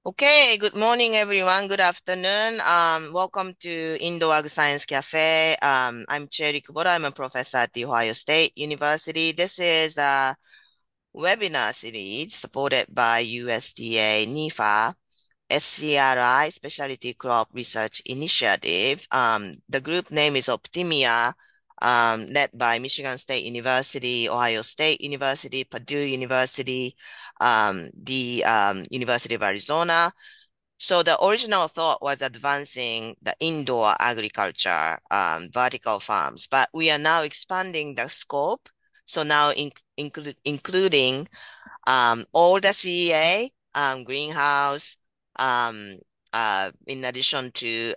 Okay, good morning, everyone. Good afternoon. Welcome to Ag Science Café. I'm Cherry Kubota. I'm a professor at the Ohio State University. This is a webinar series supported by USDA NIFA SCRI, Specialty Crop Research Initiative. The group name is OptimIA, led by Michigan State University, Ohio State University, Purdue University, the University of Arizona. So the original thought was advancing the indoor agriculture, vertical farms, but we are now expanding the scope. So now including all the CEA, greenhouse, um, in addition to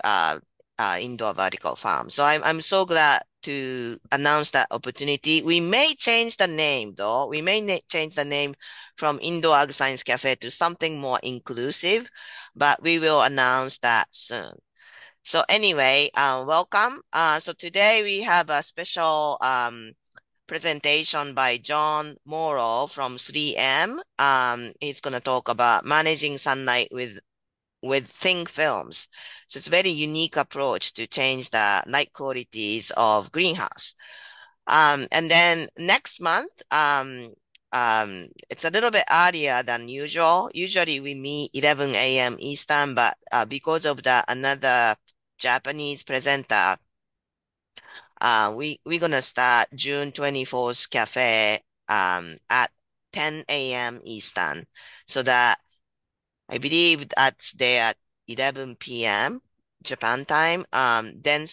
indoor vertical farm. So I'm so glad to announce that opportunity. We may change the name though. We may change the name from Indoor Ag Science Cafe to something more inclusive, but we will announce that soon. So anyway, welcome. So today we have a special presentation by John Morrow from 3M. He's going to talk about managing sunlight with thin films. So it's a very unique approach to change the light qualities of greenhouse. And then next month, it's a little bit earlier than usual. Usually we meet 11 a.m. Eastern, but because of the another Japanese presenter, we're gonna start June 24th cafe at 10 a.m. Eastern. So that I believe that's there at 11 p.m. Japan time. Mr.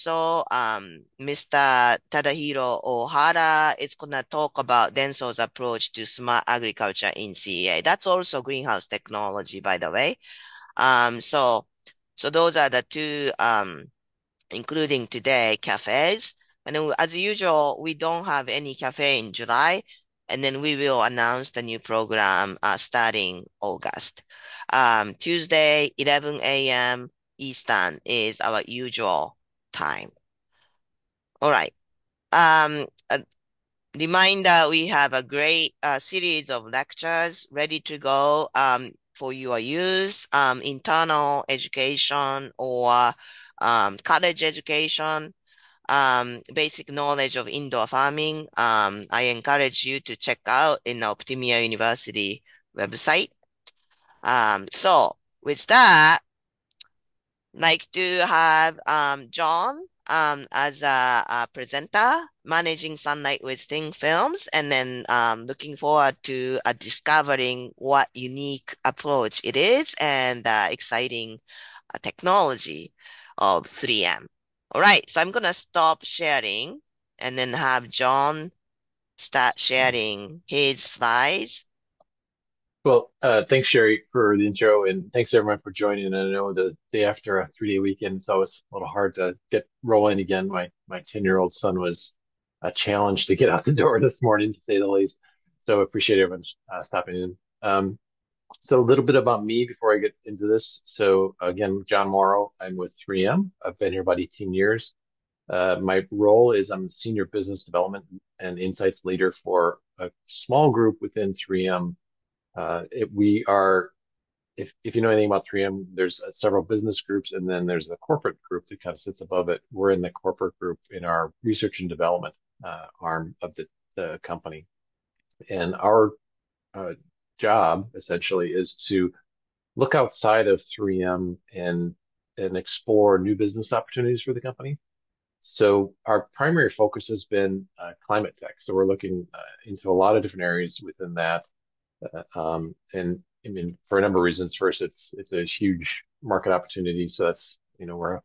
Tadahiro Ohara is gonna talk about Denso's approach to smart agriculture in CEA. That's also greenhouse technology, by the way. So those are the two including today cafes. And then, as usual, we don't have any cafe in July. And then we will announce the new program starting August. Tuesday, 11 a.m. Eastern is our usual time. All right. A reminder, we have a great series of lectures ready to go for your use, internal education or college education, basic knowledge of indoor farming. I encourage you to check out in the OptimIA University website. So with that, like to have John as a presenter, managing sunlight with thin films, and then looking forward to discovering what unique approach it is and exciting technology of 3M. All right, so I'm gonna stop sharing and then have John start sharing his slides. Well, thanks, Sherry, for the intro, and thanks everyone for joining. And I know the day after a 3-day weekend, it's always a little hard to get rolling again. My 10-year-old son was a challenge to get out the door this morning, to say the least. So I appreciate everyone stopping in. So a little bit about me before I get into this. So again, John Morrow, I'm with 3M. I've been here about 18 years. My role is I'm a senior business development and insights leader for a small group within 3M. We are, if you know anything about 3M, there's several business groups, and then there's the corporate group that kind of sits above it. We're in the corporate group in our research and development arm of the company. And our uh, job essentially is to look outside of 3M and explore new business opportunities for the company. So our primary focus has been climate tech. So we're looking into a lot of different areas within that. And I mean, for a number of reasons. First, it's a huge market opportunity. So that's, we're a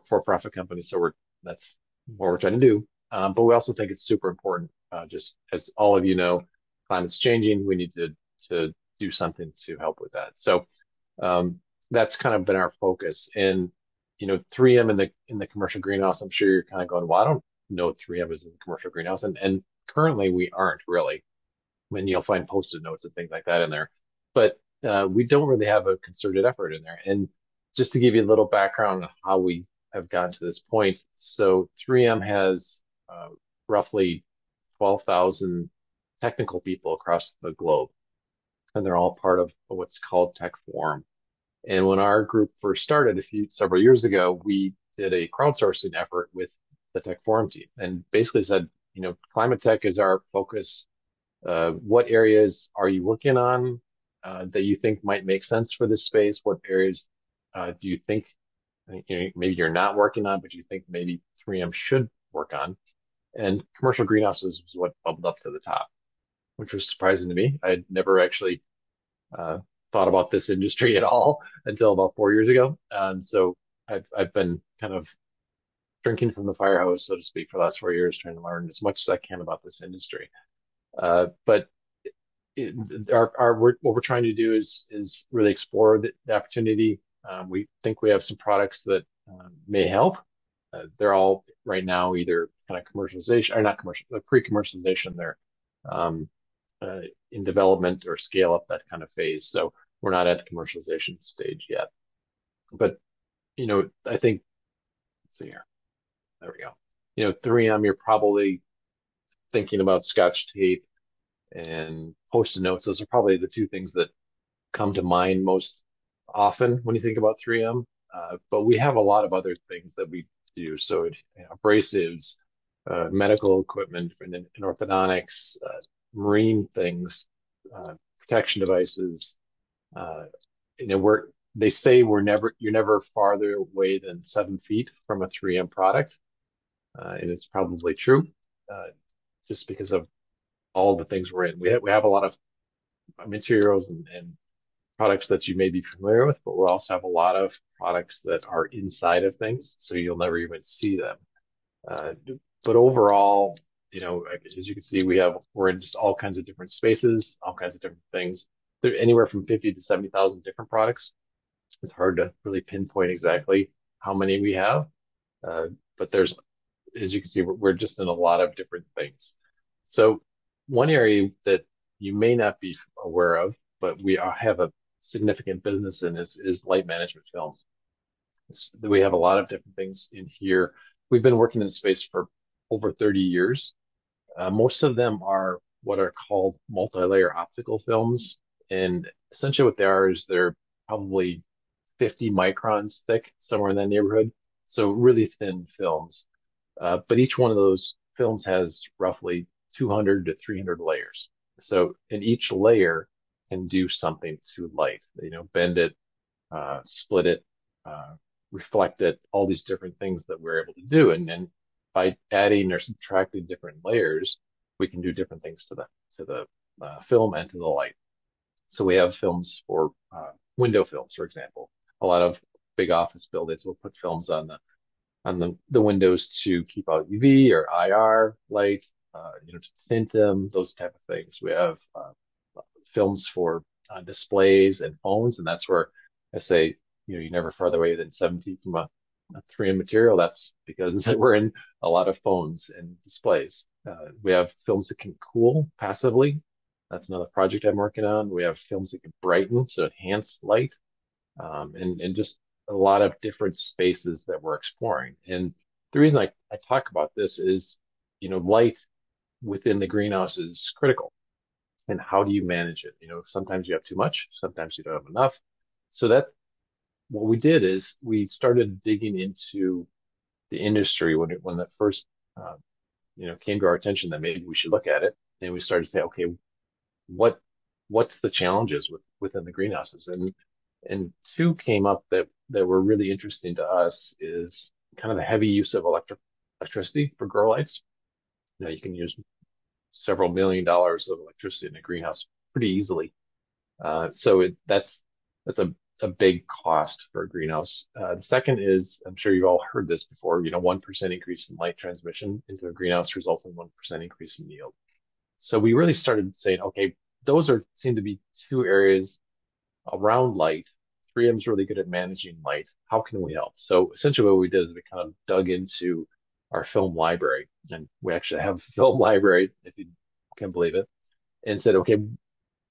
for-profit company. So that's what we're trying to do. But we also think it's super important. Just as all of you know, climate's changing. We need to do something to help with that. So that's kind of been our focus. And 3M in the commercial greenhouse. I'm sure you're kind of going, well, I don't know 3M is in the commercial greenhouse, and currently we aren't really. When you'll find post-it notes and things like that in there. But we don't really have a concerted effort in there. And just to give you a little background on how we have gotten to this point, so 3M has roughly 12,000 technical people across the globe, and they're all part of what's called Tech Forum. And when our group first started several years ago, we did a crowdsourcing effort with the Tech Forum team and basically said, climate tech is our focus. What areas are you working on that you think might make sense for this space? What areas do you think maybe you're not working on, but you think maybe 3M should work on? And commercial greenhouses was what bubbled up to the top, which was surprising to me. I'd never actually uh, thought about this industry at all until about 4 years ago. And so I've been kind of drinking from the fire hose, so to speak, for the last 4 years, trying to learn as much as I can about this industry. But what we're trying to do is really explore the opportunity. We think we have some products that may help. They're all right now either kind of commercialization or not commercial, pre-commercialization. They're um, uh, in development or scale up, that kind of phase. So we're not at the commercialization stage yet. But I think let's see here. There we go. 3M, you're probably thinking about Scotch tape and Post-it notes. Those are probably the two things that come to mind most often when you think about 3M. But we have a lot of other things that we do. So abrasives, medical equipment, and orthodontics, marine things, protection devices. Uh, they say you're never farther away than 7 feet from a 3M product, and it's probably true, uh, just because of all the things we're in. We have a lot of materials and products that you may be familiar with, but we also have a lot of products that are inside of things, so you'll never even see them. Uh, but overall, as you can see, we're in just all kinds of different spaces, all kinds of different things. There are anywhere from 50 to 70,000 different products. It's hard to really pinpoint exactly how many we have, uh, but as you can see, we're just in a lot of different things. So one area that you may not be aware of, but have a significant business in is light management films. We have a lot of different things in here. We've been working in the space for over 30 years. Most of them are what are called multi-layer optical films. And essentially what they are is they're probably 50 microns thick, somewhere in that neighborhood. So really thin films. But each one of those films has roughly 200 to 300 layers. So, and each layer can do something to light, bend it, split it, uh, reflect it, all these different things that we're able to do. And by adding or subtracting different layers, we can do different things to the film and to the light. So we have films for window films, for example. A lot of big office buildings will put films on the windows to keep out UV or IR light, to tint them, those type of things. We have films for displays and phones, and that's where I say, you're never farther away than 7 feet from a 3M material. That's because we're in a lot of phones and displays. We have films that can cool passively. That's another project I'm working on. We have films that can brighten, so enhance light, and just a lot of different spaces that we're exploring. And the reason I talk about this is, light within the greenhouse is critical. And how do you manage it? Sometimes you have too much, sometimes you don't have enough. So what we did is we started digging into the industry when that first, uh, came to our attention that maybe we should look at it. And we started to say, okay, what what's the challenges within the greenhouses? And two came up that were really interesting to us is kind of the heavy use of electricity for grow lights. You can use several $1 million of electricity in a greenhouse pretty easily. So that's a big cost for a greenhouse. The second is, I'm sure you've all heard this before, 1% increase in light transmission into a greenhouse results in 1% increase in yield. So we really started saying, okay, those seem to be two areas around light. 3M's really good at managing light. How can we help? So essentially what we did is we kind of dug into our film library, and we actually have a film library, if you can believe it, and said, okay,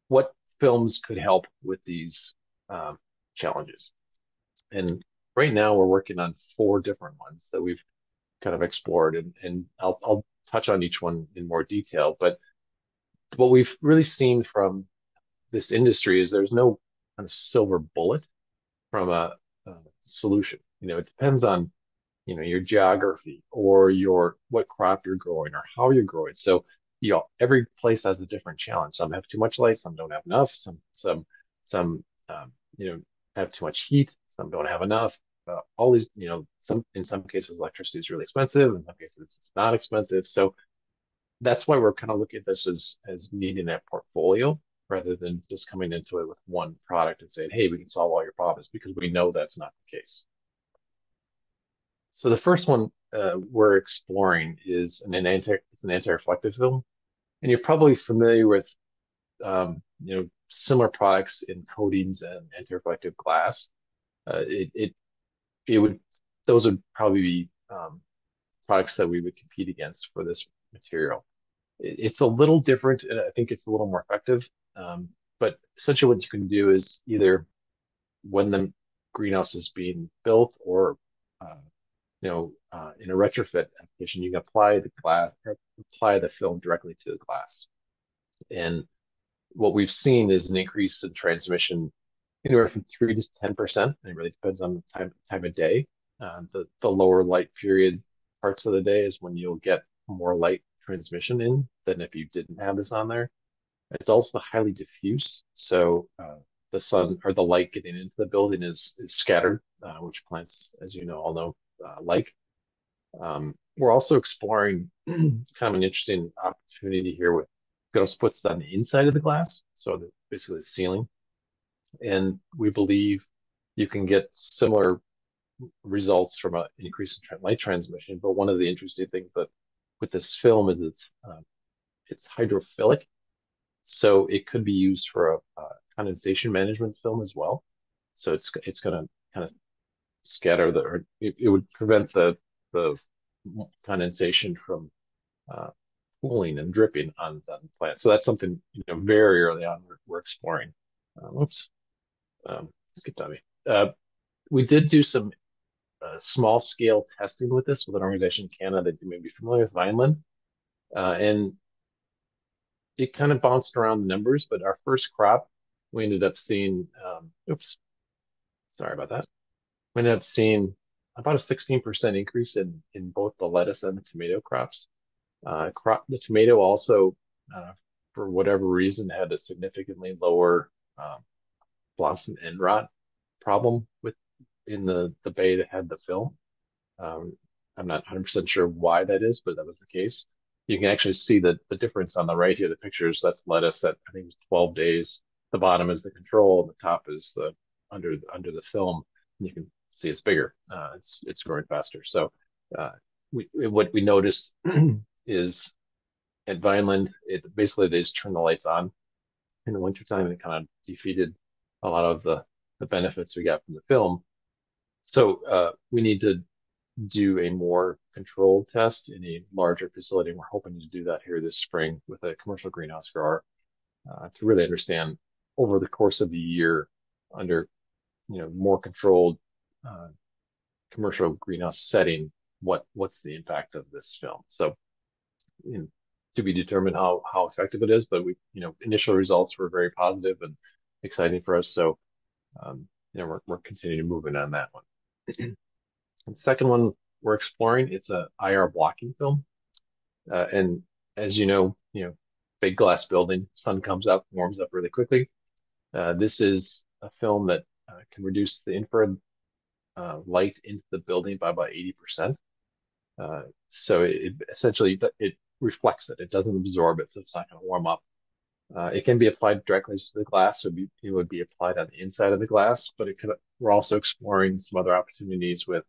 what films could help with these challenges? And right now we're working on four different ones that we've kind of explored, and I'll touch on each one in more detail. But what we've really seen from this industry is there's no kind of silver bullet from a solution. It depends on your geography or your what crop you're growing or how you're growing. So, every place has a different challenge. Some have too much light, some don't have enough, some you know, have too much heat, some don't have enough. All these, in some cases, electricity is really expensive. In some cases, it's not expensive. So that's why we're kind of looking at this as needing that portfolio rather than just coming into it with one product and saying, hey, we can solve all your problems, because we know that's not the case. So the first one we're exploring is it's an anti-reflective film, and you're probably familiar with similar products in coatings and anti-reflective glass. It would those would probably be products that we would compete against for this material. It's a little different, and I think it's a little more effective. But essentially, what you can do is either when the greenhouse is being built or in a retrofit application, you can apply the glass or apply the film directly to the glass. And what we've seen is an increase in transmission anywhere from 3 to 10%. And it really depends on the time of day. The lower light period parts of the day is when you'll get more light transmission in than if you didn't have this on there. It's also highly diffuse, so the sun or the light getting into the building is scattered, which plants, as you know, all know, like. We're also exploring kind of an interesting opportunity here with ghost puts on the inside of the glass, so basically the ceiling. And we believe you can get similar results from an increase in light transmission. But one of the interesting things that with this film is it's hydrophilic, so it could be used for a condensation management film as well. So it's going to kind of scatter or it would prevent the condensation from uh, pooling and dripping on the plant. So that's something very early on we're exploring. Whoops, skip on me. We did do some small scale testing with this with an organization in Canada that you may be familiar with, Vineland, and it kind of bounced around the numbers. But our first crop, we ended up seeing, oops, sorry about that. We ended up seeing about a 16% increase in both the lettuce and the tomato crops. The tomato also, uh, for whatever reason, had a significantly lower blossom end rot problem in the bay that had the film. Um, I'm not 100% sure why that is, but that was the case. You can actually see the difference on the right here, the pictures. That's lettuce at, I think, 12 days. The bottom is the control, and the top is the under the film. You can see it's bigger. It's growing faster. So what we noticed is at Vineland, it basically they just turned the lights on in the wintertime, and it kind of defeated a lot of the benefits we got from the film. So we need to do a more controlled test in a larger facility. And we're hoping to do that here this spring with a commercial greenhouse grower to really understand over the course of the year under more controlled uh, commercial greenhouse setting what's the impact of this film. So to be determined how effective it is, but we initial results were very positive and exciting for us. So we're continuing to move in on that one. The second one we're exploring, it's a IR blocking film. And as big glass building, sun comes up, warms up really quickly. This is a film that can reduce the infrared light into the building by about 80%. So essentially it reflects it. It doesn't absorb it, so it's not going to warm up. It can be applied directly to the glass, so it would be applied on the inside of the glass, but we're also exploring some other opportunities with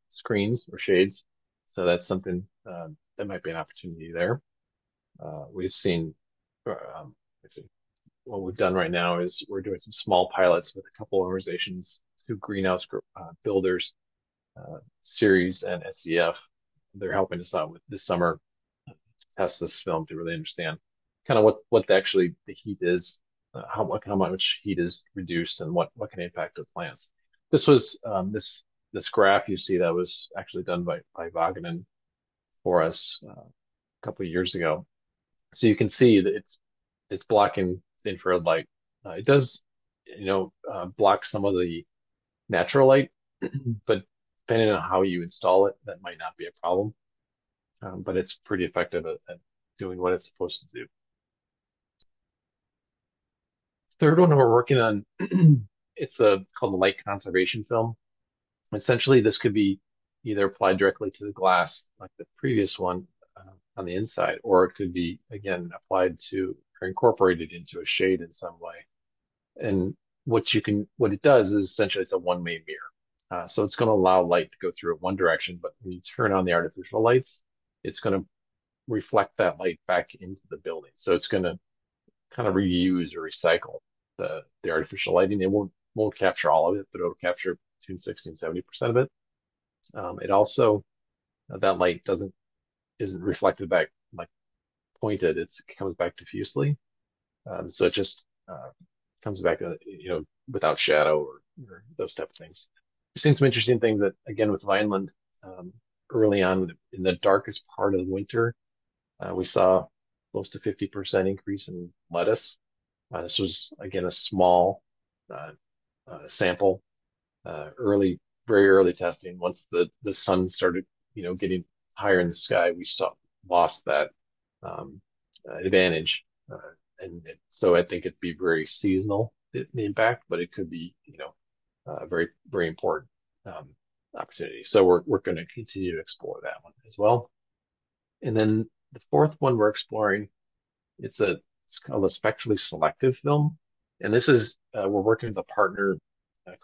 screens or shades. So that's something that might be an opportunity there. We've seen um, what we've done right now is we're doing some small pilots with a couple organizations, two greenhouse builders, Series and SEF. They're helping us out with this summer to test this film to really understand kind of what actually the heat is, how much heat is reduced, and what can impact the plants. This was this graph you see that was actually done by Vaganen for us a couple of years ago. So you can see that it's blocking the infrared light. It does block some of the natural light, but depending on how you install it, that might not be a problem. But it's pretty effective at doing what it's supposed to do. Third one we're working on, it's called a light conservation film. Essentially, this could be either applied directly to the glass, like the previous one, on the inside, or it could be, again, applied to or incorporated into a shade in some way. And what it does is essentially it's a one-way mirror. So it's going to allow light to go through it one direction, but when you turn on the artificial lights, it's going to reflect that light back into the building. So it's going to kind of reuse or recycle the artificial lighting. It won't capture all of it, but it'll capture between 60 and 70% of it. It also that light isn't reflected back like pointed. It comes back diffusely. So it just comes back, without shadow or those type of things. I've seen some interesting things that, again, with Vineland, early on in the darkest part of the winter, we saw close to 50% increase in lettuce. This was, again, a small uh, sample, very early testing. Once the sun started, getting higher in the sky, we lost that um, advantage. So I think it'd be very seasonal, the impact, but it could be, very, very important um, opportunity. So we're going to continue to explore that one as well. And then the fourth one we're exploring, it's called a spectrally selective film. And this is, we're working with a partner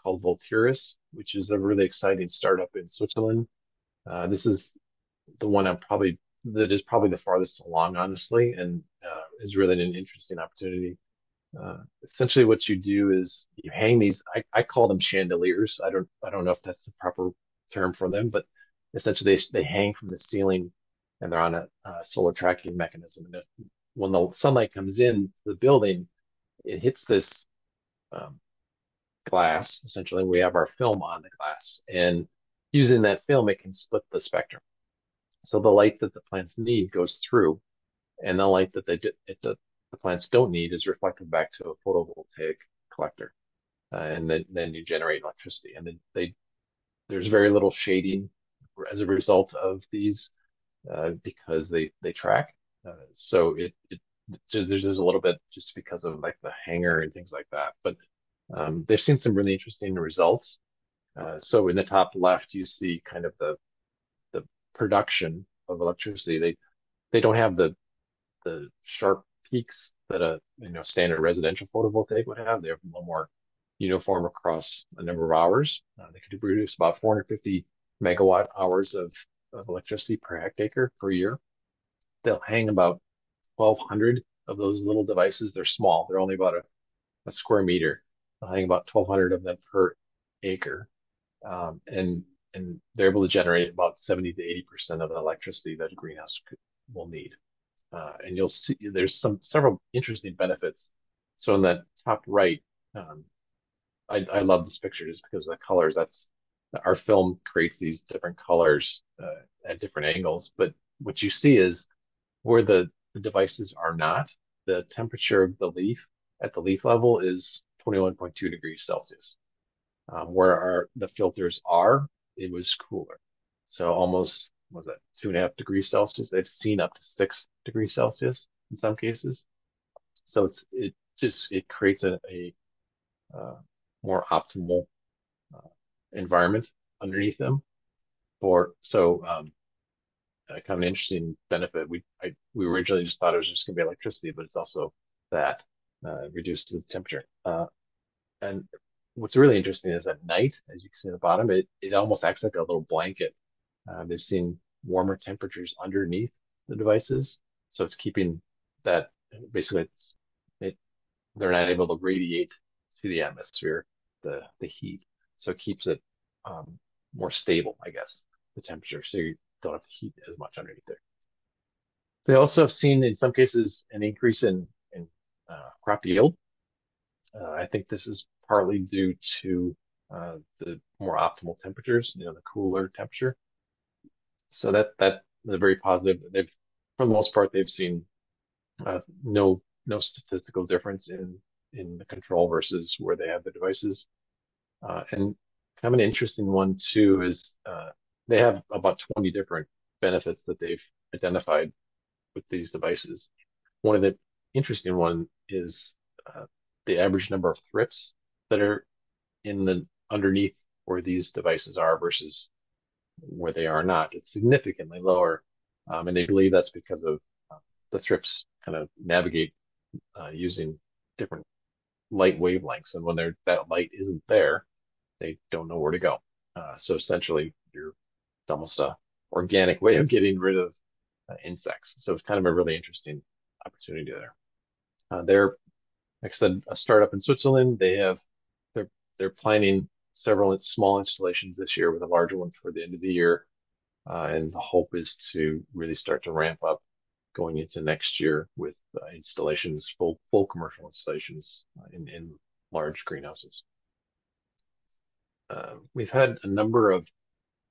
called Volturis, which is a really exciting startup in Switzerland. This is the one that is probably the farthest along, honestly, and is really an interesting opportunity. Essentially, what you do is you hang these. I call them chandeliers. I don't know if that's the proper term for them, but essentially they hang from the ceiling, and they're on a solar tracking mechanism. And when the sunlight comes in to the building, it hits this um, glass. Essentially, we have our film on the glass, and using that film, it can split the spectrum. So the light that the plants need goes through, and the light that the plants don't need is reflected back to a photovoltaic collector, and then you generate electricity. And then there's very little shading as a result of these because they track. So there's a little bit just because of like the hanger and things like that. But they've seen some really interesting results. So in the top left, you see kind of the production of electricity. They don't have the sharp peaks that a standard residential photovoltaic would have. They're a little more uniform across a number of hours. They could produce about 450 megawatt hours of electricity per hectare per year. They'll hang about 1,200 of those little devices. They're small. They're only about a square meter. They'll hang about 1,200 of them per acre. And they're able to generate about 70 to 80% of the electricity that a greenhouse will need. And you'll see there's several interesting benefits. So in that top right, I love this picture just because of the colors. That's our film creates these different colors at different angles. But what you see is where the devices are not, the temperature of the leaf at the leaf level is 21.2 degrees Celsius. Where the filters are, it was cooler. So almost, was that 2.5 degrees Celsius? They've seen up to 6 degrees Celsius in some cases. So it creates a uh, more optimal uh, environment underneath them. Kind of an interesting benefit. We originally just thought it was just going to be electricity, but it's also that reduces the temperature. And what's really interesting is at night, as you can see at the bottom, it almost acts like a little blanket. They've seen warmer temperatures underneath the devices, so it's keeping that basically it they're not able to radiate to the atmosphere the heat, so it keeps it more stable, I guess, the temperature, so you don't have to heat as much underneath there. They also have seen in some cases an increase in crop yield. I think this is partly due to the more optimal temperatures, the cooler temperature. So that is very positive. For the most part, they've seen no statistical difference in the control versus where they have the devices. And kind of an interesting one too is they have about 20 different benefits that they've identified with these devices. One of the interesting one is the average number of thrips that are in the underneath where these devices are versus where they are not. It's significantly lower, and they believe that's because of the thrips kind of navigate using different light wavelengths, and when that light isn't there, they don't know where to go. So essentially, it's almost a organic way of getting rid of insects. So it's kind of a really interesting opportunity there. They're, like I said, a startup in Switzerland. They're they're planning several small installations this year with a larger one toward the end of the year. And the hope is to really start to ramp up going into next year with installations, full commercial installations in large greenhouses. We've had a number of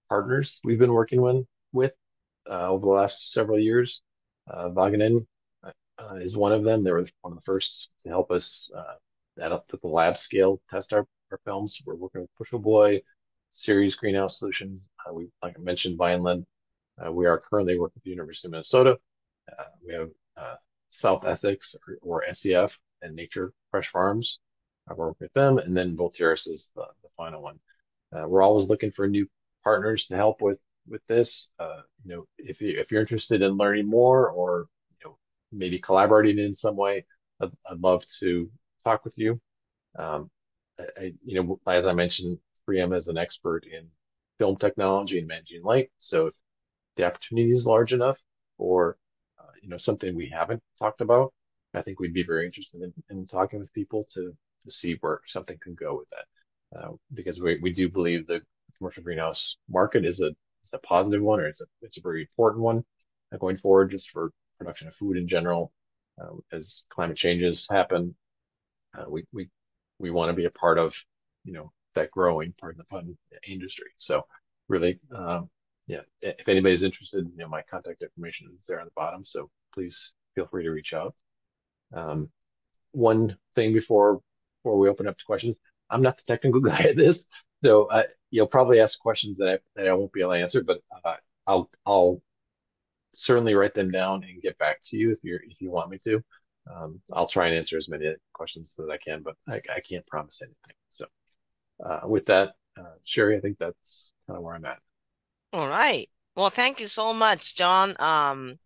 partners we've been working with over the last several years. Wageningen is one of them. They were one of the first to help us at the lab scale test our films. We're working with Bushel Boy, Series Greenhouse Solutions. Like I mentioned, Vineland. We are currently working with the University of Minnesota. We have South Ethics or SEF and Nature Fresh Farms. I work with them, and then Volteris is the final one. We're always looking for new partners to help with this. If you're interested in learning more or maybe collaborating in some way, I'd love to talk with you. Um, as I mentioned, 3M is an expert in film technology and managing light. So if the opportunity is large enough or something we haven't talked about, I think we'd be very interested in talking with people to see where something can go with that. Because we do believe the commercial greenhouse market is a positive one, or it's a very important one going forward, just for production of food in general. As climate changes happen, we want to be a part of that growing part of the pun industry. So really, yeah, if anybody's interested, my contact information is there on the bottom. So please feel free to reach out. Um, One thing before we open up to questions, I'm not the technical guy at this, so you'll probably ask questions that I won't be able to answer, but I'll certainly write them down and get back to you if you want me to. I'll try and answer as many questions as I can, but I can't promise anything. So with that, Sherry, I think that's kind of where I'm at. All right. Well, thank you so much, John.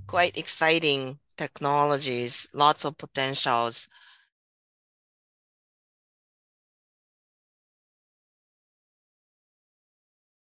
Quite exciting technologies, lots of potentials.